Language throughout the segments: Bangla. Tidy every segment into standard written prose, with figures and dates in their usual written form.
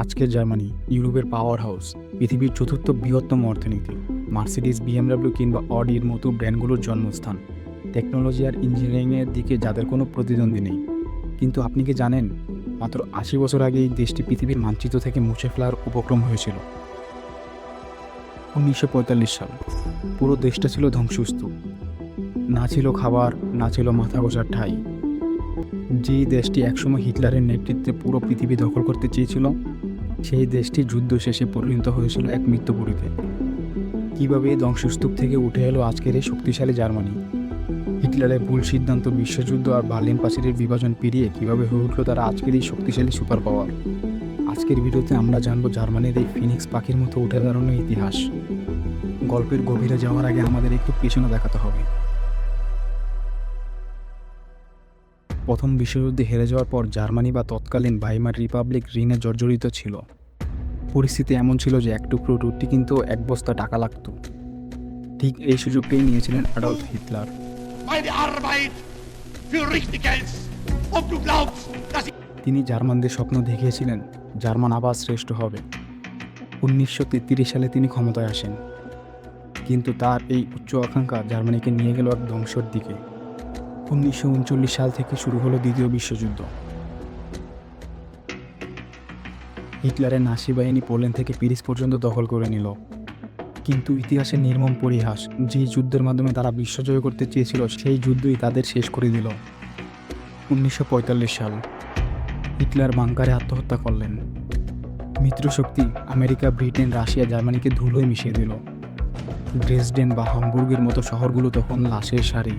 আজকের জার্মানি ইউরোপের পাওয়ার হাউস, পৃথিবীর চতুর্থ বৃহত্তম অর্থনীতি। মার্সিডিজ, বিএমডব্লিউ কিংবা অডির মতো ব্র্যান্ডগুলোর জন্মস্থান। টেকনোলজি আর ইঞ্জিনিয়ারিংয়ের দিকে যাদের কোনো প্রতিদ্বন্দ্বী নেই। কিন্তু আপনি কি জানেন, মাত্র ৮০ বছর আগে এই দেশটি পৃথিবীর মানচিত্র থেকে মুছে ফেলার উপক্রম হয়েছিল। ১৯৪৫ সাল। পুরো দেশটা ছিল ধ্বংসস্তূপ। না ছিল খাবার, না ছিল মাথা গোঁজার ঠাঁই। যেই দেশটি একসময় হিটলারের নেতৃত্বে পুরো পৃথিবী দখল করতে চেয়েছিল, সেই দেশটি যুদ্ধ শেষে পরিণত হয়েছিল এক মৃত্যুপুরীতে। কীভাবে এই ধ্বংসস্তূপ থেকে উঠে এলো আজকের এই শক্তিশালী জার্মানি? হিটলারের ভুল সিদ্ধান্ত, বিশ্বযুদ্ধ আর বার্লিন প্রাচীরের বিভাজন পেরিয়ে কীভাবে হয়ে উঠল তারা আজকের এই শক্তিশালী সুপার পাওয়ার। আজকের ভিডিওতে আমরা জানবো জার্মানির এই ফিনিক্স পাখির মতো উঠে দাঁড়ানোর ইতিহাস। গল্পের গভীরে যাওয়ার আগে আমাদের একটু পেছনে দেখাতে হবে। প্রথম বিশ্বযুদ্ধে হেরে যাওয়ার পর জার্মানি বা তৎকালীন ভাইমার রিপাবলিক ঋণে জর্জরিত ছিল। পরিস্থিতি এমন ছিল যে এক টুকরো রুটি কিন্তু এক বস্তা টাকা লাগত। ঠিক এই সুযোগটাই নিয়েছিলেন অ্যাডলফ হিটলার। তিনি জার্মানদের স্বপ্ন দেখিয়েছিলেন জার্মান আবার শ্রেষ্ঠ হবে। ১৯৩৩ সালে তিনি ক্ষমতায় আসেন, কিন্তু তার এই উচ্চ আকাঙ্ক্ষা জার্মানিকে নিয়ে গেল এক ধ্বংসের দিকে। ১৯৩৯ সাল থেকে শুরু হলো দ্বিতীয় বিশ্বযুদ্ধ। হিটলারের নাসি বাহিনী পোল্যান্ড থেকে প্যারিস পর্যন্ত দখল করে নিল। কিন্তু ইতিহাসের নির্মম পরিহাস, যে যুদ্ধের মাধ্যমে তারা বিশ্বজয় করতে চেয়েছিল, সেই যুদ্ধই তাদের শেষ করে দিল। ১৯৪৫ সাল। হিটলার বাংকারে আত্মহত্যা করলেন। মিত্রশক্তি আমেরিকা, ব্রিটেন, রাশিয়া জার্মানিকে ধুলোয় মিশিয়ে দিল। ড্রেসডেন বা হামবুর্গের মতো শহরগুলো তখন লাশের সারি।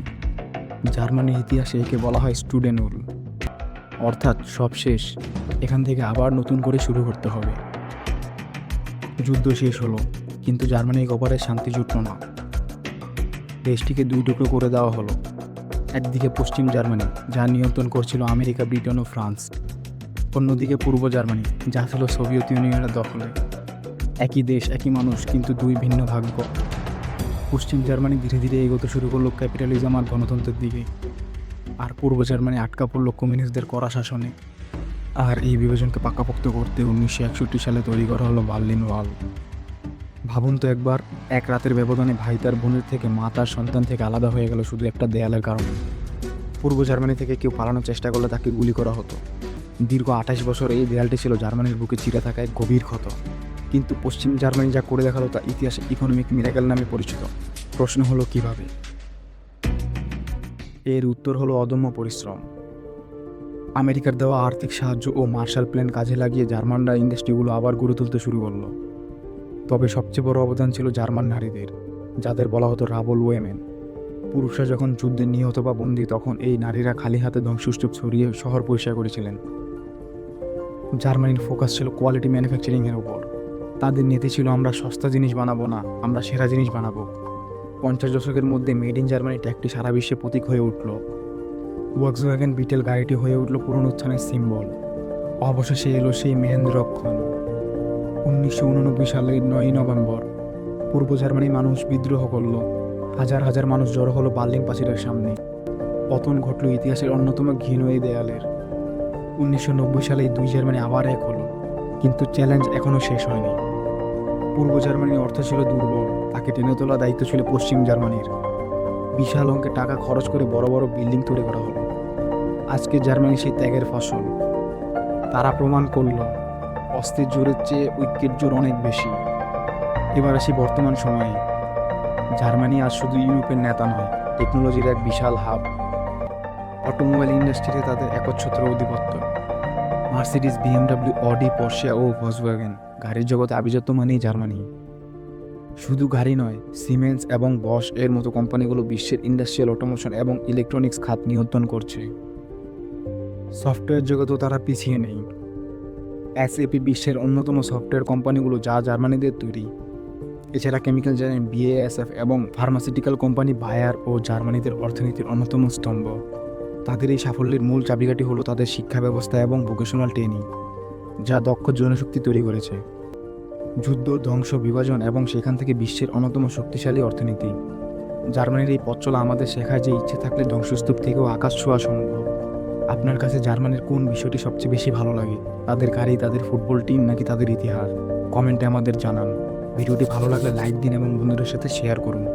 জার্মানির ইতিহাসে একে বলা হয় স্টুডেন্টুল, অর্থাৎ সব শেষ, এখান থেকে আবার নতুন করে শুরু করতে হবে। যুদ্ধ শেষ হলো, কিন্তু জার্মানির কপালে শান্তি জুটল না। দেশটিকে দুই টুকরো করে দেওয়া হলো। একদিকে পশ্চিম জার্মানি, যা নিয়ন্ত্রণ করছিল আমেরিকা, ব্রিটেন ও ফ্রান্স। অন্যদিকে পূর্ব জার্মানি, যা ছিল সোভিয়েত ইউনিয়নের দখলে। একই দেশ, একই মানুষ, কিন্তু দুই ভিন্ন ভাগ্য। পশ্চিম জার্মানি ধীরে ধীরে এগোতে শুরু করলো ক্যাপিটালিজম আর গণতন্ত্রের দিকে, আর পূর্ব জার্মানি আটকা পড়লো কমিউনিস্টদের কড়া শাসনে। আর এই বিভাজনকে পাকাপোক্ত করতে ১৯৬১ সালে তৈরি করা হলো বার্লিন ওয়াল। ভাবুন তো একবার, এক রাতের ব্যবধানে ভাই তার বোনের থেকে, মা তার সন্তান থেকে আলাদা হয়ে গেল শুধু একটা দেয়ালের কারণে। পূর্ব জার্মানি থেকে কেউ পালানোর চেষ্টা করলে তাকে গুলি করা হতো। দীর্ঘ ২৮ বছর এই দেয়ালটি ছিল জার্মানির বুকে চিরে থাকা এক গভীর ক্ষত। কিন্তু পশ্চিম জার্মানি যা করে দেখালো তা ইতিহাসে ইকোনমিক মিরাকেল নামে পরিচিত। প্রশ্ন হলো কিভাবে? এর উত্তর হলো অদম্য পরিশ্রম। আমেরিকার দেওয়া আর্থিক সাহায্য ও মার্শাল প্ল্যান কাজে লাগিয়ে জার্মানরা ইন্ডাস্ট্রিগুলো আবার গড়ে তুলতে শুরু করলো। তবে সবচেয়ে বড় অবদান ছিল জার্মান নারীদের, যাদের বলা হতো রাবল ওয়েমেন। পুরুষরা যখন যুদ্ধে নিহত বা বন্দী, তখন এই নারীরা খালি হাতে ধ্বংসস্তূপ ছড়িয়ে শহর পরিষ্কার করেছিলেন। জার্মানির ফোকাস ছিল কোয়ালিটি ম্যানুফ্যাকচারিংয়ের উপর। তাদের নীতি ছিল, আমরা সস্তা জিনিস বানাবো না, আমরা সেরা জিনিস বানাবো। ৫০ দশকের মধ্যে মেড ইন জার্মানি ট্যাগটি সারা বিশ্বে প্রতীক হয়ে উঠল। ভক্সওয়াগন বিটেল গাড়িটি হয়ে উঠল পুনরুত্থানের সিম্বল। অবশেষে এলো সেই মহেন্দ্রক্ষণ। ১৯৮৯ সালের ৯ই নভেম্বর পূর্ব জার্মানির মানুষ বিদ্রোহ করল। হাজার হাজার মানুষ জড়ো হলো বার্লিন প্রাচীরের সামনে। পতন ঘটল ইতিহাসের অন্যতম ঘৃণ এই দেয়ালের। ১৯৯০ সালে দুই জার্মানি আবার এক হলো, কিন্তু চ্যালেঞ্জ এখনও শেষ হয়নি। পূর্ব জার্মানির অর্থ ছিল দুর্বল, তাকে টেনে তোলার দায়িত্ব ছিল পশ্চিম জার্মানির। বিশাল অঙ্কের টাকা খরচ করে বড় বড় বিল্ডিং তৈরি করা হলো। আজকে জার্মানি সেই ত্যাগের ফসল। তারা প্রমাণ করল, অস্ত্রের জোরের চেয়ে ঐক্যের জোর অনেক বেশি। এবার আসি বর্তমান সময়ে। জার্মানি আজ শুধু ইউরোপের নেতা নয়, টেকনোলজির এক বিশাল হাব। অটোমোবাইল ইন্ডাস্ট্রিতে তাদের একচ্ছত্র আধিপত্য। মার্সিডিজ, বিএমডব্লিউ, অডি, পোর্শে ও ভক্সওয়াগন গাড়ির জগতে আভিজাত্য মানেই জার্মানি। শুধু গাড়ি নয়, সিমেন্স এবং বশ এর মতো কোম্পানিগুলো বিশ্বের ইন্ডাস্ট্রিয়াল অটোমোশন এবং ইলেকট্রনিক্স খাত নিয়ন্ত্রণ করছে। সফটওয়্যার জগতেও তারা পিছিয়ে নেই। এসএপি বিশ্বের অন্যতম সফটওয়্যার কোম্পানিগুলো, যা জার্মানিদের তৈরি। এছাড়া কেমিক্যাল জায়ান্ট বিএএসএফ এবং ফার্মাসিউটিক্যাল কোম্পানি বায়ার ও জার্মানিদের অর্থনীতির অন্যতম স্তম্ভ। তাদের এই সাফল্যের মূল চাবিকাঠি হলো তাদের শিক্ষা ব্যবস্থা এবং ভোকেশনাল ট্রেনিং, যা দক্ষ জনশক্তি তৈরি করেছে। যুদ্ধ, ধ্বংস, বিভাজন এবং সেখান থেকে বিশ্বের অন্যতম শক্তিশালী অর্থনীতি। জার্মানির এই পথ চলা আমাদের শেখায় যে ইচ্ছে থাকলে ধ্বংসস্তূপ থেকেও আকাশ ছোঁয়া সম্ভব। আপনার কাছে জার্মানির কোন বিষয়টি সবচেয়ে বেশি ভালো লাগে? তাদের গাড়ি, তাদের ফুটবল টিম নাকি তাদের ইতিহাস? কমেন্টে আমাদের জানান। ভিডিওটি ভালো লাগলে লাইক দিন এবং বন্ধুদের সাথে শেয়ার করুন।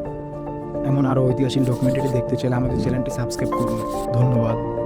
এমন আরও ঐতিহাসিক ডকুমেন্টারি দেখতে চাইলে আমাদের চ্যানেলটি সাবস্ক্রাইব করুন। ধন্যবাদ।